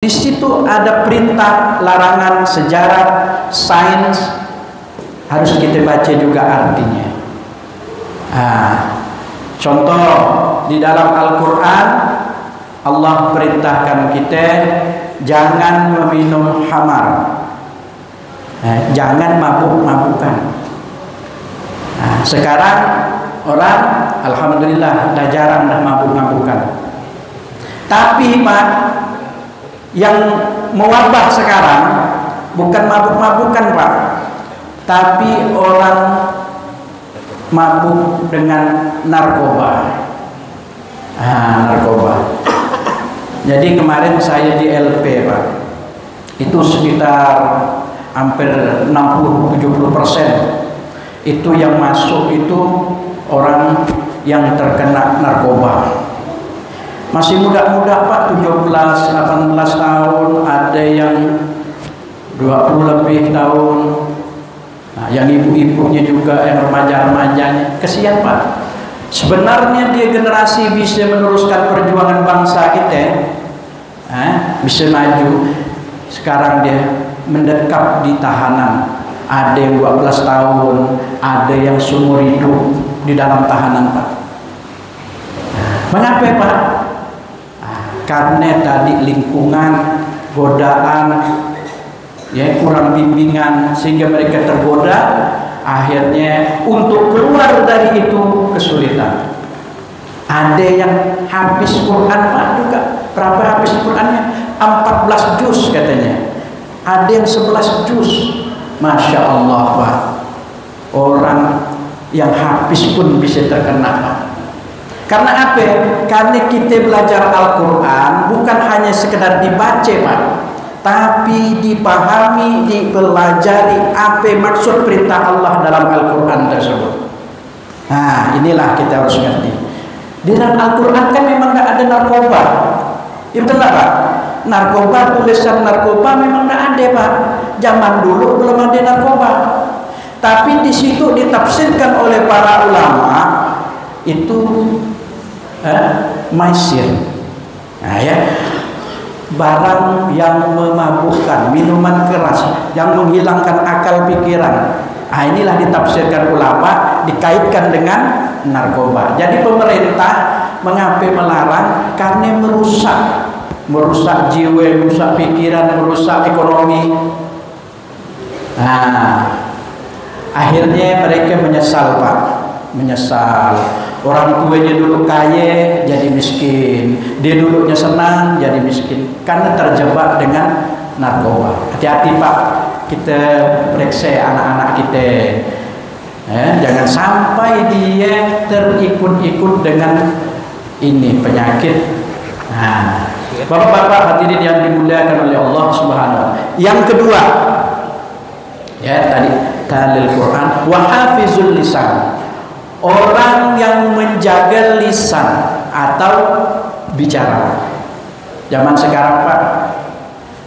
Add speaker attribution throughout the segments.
Speaker 1: Di situ ada perintah, larangan, sejarah, sains, harus kita baca juga artinya. Contoh di dalam Al-Quran, Allah perintahkan kita jangan meminum khamar, jangan mabuk-mabukan. Sekarang orang alhamdulillah dah jarang dah mabuk-mabukan. Tapi Pak, yang mewabah sekarang bukan mabuk-mabukan Pak, tapi orang mabuk dengan narkoba. Narkoba. Jadi kemarin saya di LP Pak, itu sekitar hampir 60-70% itu yang masuk itu orang yang terkena narkoba. Masih muda-muda Pak, 17-18 tahun, ada yang 20 lebih tahun. Yang ibu-ibunya juga, yang remaja-remajanya. Kesian Pak. Sebenarnya dia generasi bisa meneruskan perjuangan bangsa kita, bisa maju. Sekarang dia mendekap di tahanan. Ada yang 12 tahun, ada yang seumur hidup di dalam tahanan Pak. Mengapa Pak? Karena tadi lingkungan, godaan, kurang bimbingan, sehingga mereka tergoda. Akhirnya untuk keluar dari itu kesulitan. Ada yang habis Quran Pak juga. Berapa habis Qurannya? 14 juz katanya. Ada yang 11 juz. Masya Allah Pak. Orang yang habis pun bisa terkena Pak. Karena apa? Karena kita belajar Al-Quran bukan hanya sekedar dibaca Pak, tapi dipahami, dipelajari apa maksud perintah Allah dalam Al-Quran tersebut. Inilah kita harus ngerti. Di dalam Al-Quran kan memang tidak ada narkoba. Ya betul Pak? Narkoba, tulisan narkoba memang tidak ada Pak. Zaman dulu belum ada narkoba. Tapi di situ ditafsirkan oleh para ulama itu maisir. Barang yang memabukkan, minuman keras yang menghilangkan akal pikiran. Inilah ditafsirkan ulama, dikaitkan dengan narkoba. Jadi pemerintah mengapa melarang? Karena merusak jiwa, merusak pikiran, merusak ekonomi. Akhirnya mereka menyesal Pak, menyesal. Orang tuanya dulu kaya jadi miskin, dia dulunya senang jadi miskin karena terjebak dengan narkoba. Hati-hati Pak, kita periksa anak-anak kita, jangan sampai dia terikut-ikut dengan ini penyakit. Bapak-bapak hadirin yang dimuliakan oleh Allah Subhanahu. Yang kedua, tadi dalil Quran, wa hafizul lisan. Orang yang menjaga lisan atau bicara. Zaman sekarang Pak,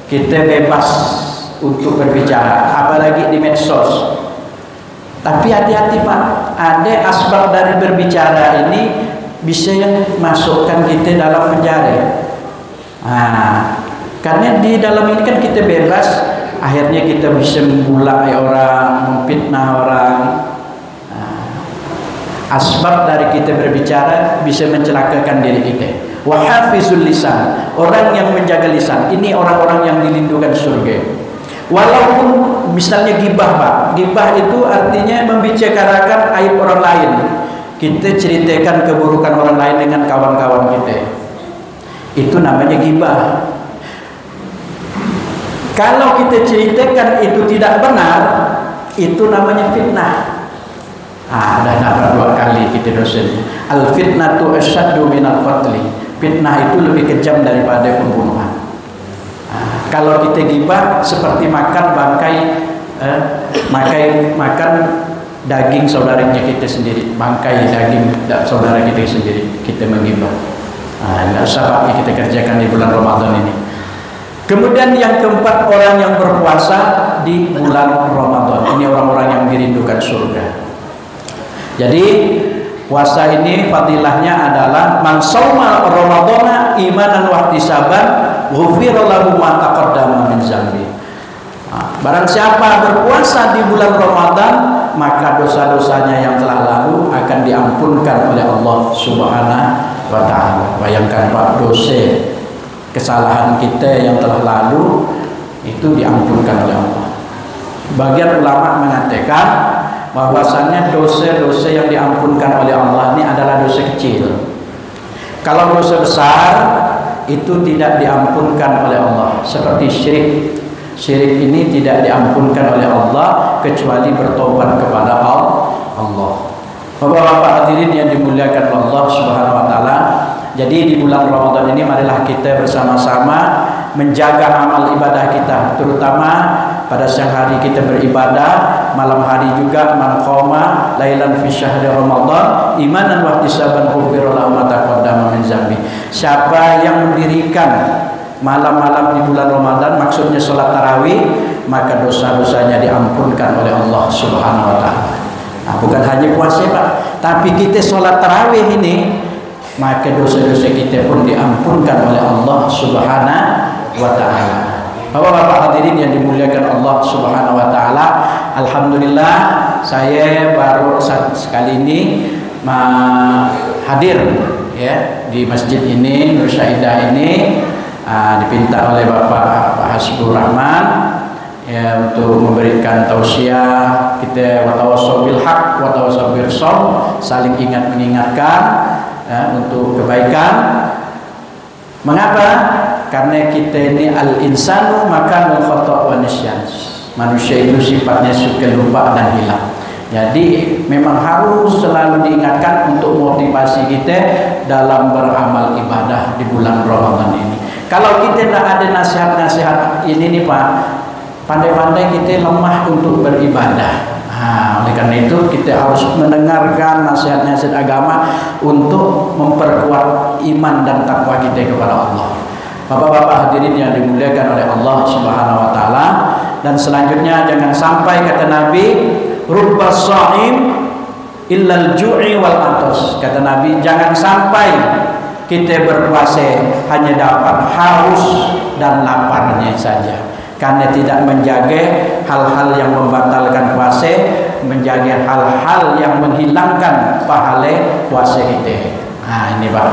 Speaker 1: kita bebas untuk berbicara, apalagi di medsos. Tapi hati-hati Pak, ada asbab dari berbicara ini bisa masukkan kita dalam penjara. Karena di dalam ini kan kita bebas, akhirnya kita bisa membulai orang, memfitnah orang. Asbab dari kita berbicara bisa mencelakakan diri kita. Wa hafizul lisan, orang yang menjaga lisan, ini orang-orang yang dilindungi surga. Walaupun misalnya gibah Pak, gibah itu artinya membicarakan aib orang lain. Kita ceritakan keburukan orang lain dengan kawan-kawan kita, itu namanya gibah. Kalau kita ceritakan itu tidak benar, itu namanya fitnah. Ada dua kali kita dosen. Al fitnatu asyaddu minal qatli. Fitnah itu lebih kejam daripada pembunuhan. Kalau kita gibah seperti makan bangkai, makan daging saudaranya kita sendiri, bangkai daging saudara kita sendiri, kita menggibah. Sebabnya kita kerjakan di bulan Ramadan ini. Kemudian yang keempat, orang yang berpuasa di bulan Ramadan. Ini orang-orang yang dirindukan surga. Jadi puasa ini fadilahnya adalah man shauma ramadhana imanan wa ihtisaban ghufira lahu ma taqaddama min dzambi. Barang siapa berpuasa di bulan Ramadan, maka dosa-dosanya yang telah lalu akan diampunkan oleh Allah Subhanahu wa taala. Bayangkan Pak, dosa kesalahan kita yang telah lalu itu diampunkan oleh Allah. Bagian ulama mengatakan bahwasannya dosa-dosa yang diampunkan oleh Allah ini adalah dosa kecil. Kalau dosa besar itu tidak diampunkan oleh Allah, seperti syirik. Syirik ini tidak diampunkan oleh Allah kecuali bertobat kepada Allah. Bapak-bapak hadirin yang dimuliakan Allah Subhanahu wa taala, jadi di bulan Ramadan ini marilah kita bersama-sama menjaga amal ibadah kita, terutama pada siang hari kita beribadah, malam hari juga man qama lailan fi syahri Ramadan imanan wa ihtisaban ghufira lahu ma taqaddama min dzambi. Siapa yang mendirikan malam-malam di bulan Ramadan, maksudnya sholat tarawih, maka dosa-dosanya diampunkan oleh Allah Subhanahu wa taala. Nah, bukan hanya puasa Pak, tapi kita sholat tarawih ini, maka dosa-dosa kita pun diampunkan oleh Allah Subhanahu wa taala. Bapak-bapak hadirin yang dimuliakan Allah Subhanahu wa taala, alhamdulillah saya baru sekali ini hadir ya di masjid ini, Nur Syaidah ini, dipinta oleh Bapak Hasbur Rahman ya, untuk memberikan tausiah kita, wa tawassaw bil haq wa tawassaw bir shaum, saling ingat mengingatkan ya, untuk kebaikan. Mengapa? Karena kita ini al-insanu makanul khata' wa nisyan. Manusia itu sifatnya suka lupa dan hilang. Jadi memang harus selalu diingatkan untuk motivasi kita dalam beramal ibadah di bulan Ramadan ini. Kalau kita tidak ada nasihat-nasihat ini nih Pak, pandai-pandai kita lemah untuk beribadah. Oleh karena itu kita harus mendengarkan nasihat-nasihat agama untuk memperkuat iman dan takwa kita kepada Allah. Bapak-bapak hadirin yang dimuliakan oleh Allah Subhanahu wa taala, dan selanjutnya jangan sampai kata Nabi, rubba shaim illal ju'i wal atas. Kata Nabi, jangan sampai kita berpuasa hanya dapat haus dan laparnya saja, karena tidak menjaga hal-hal yang membatalkan puasa, menjaga hal-hal yang menghilangkan pahala puasa kita. Ini Pak,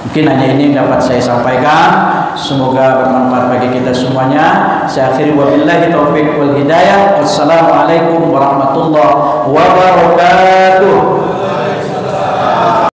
Speaker 1: mungkin hanya ini yang dapat saya sampaikan. Semoga bermanfaat bagi kita semuanya. Saya akhiri wabillahi taufiq wal hidayah. Wassalamualaikum warahmatullahi wabarakatuh.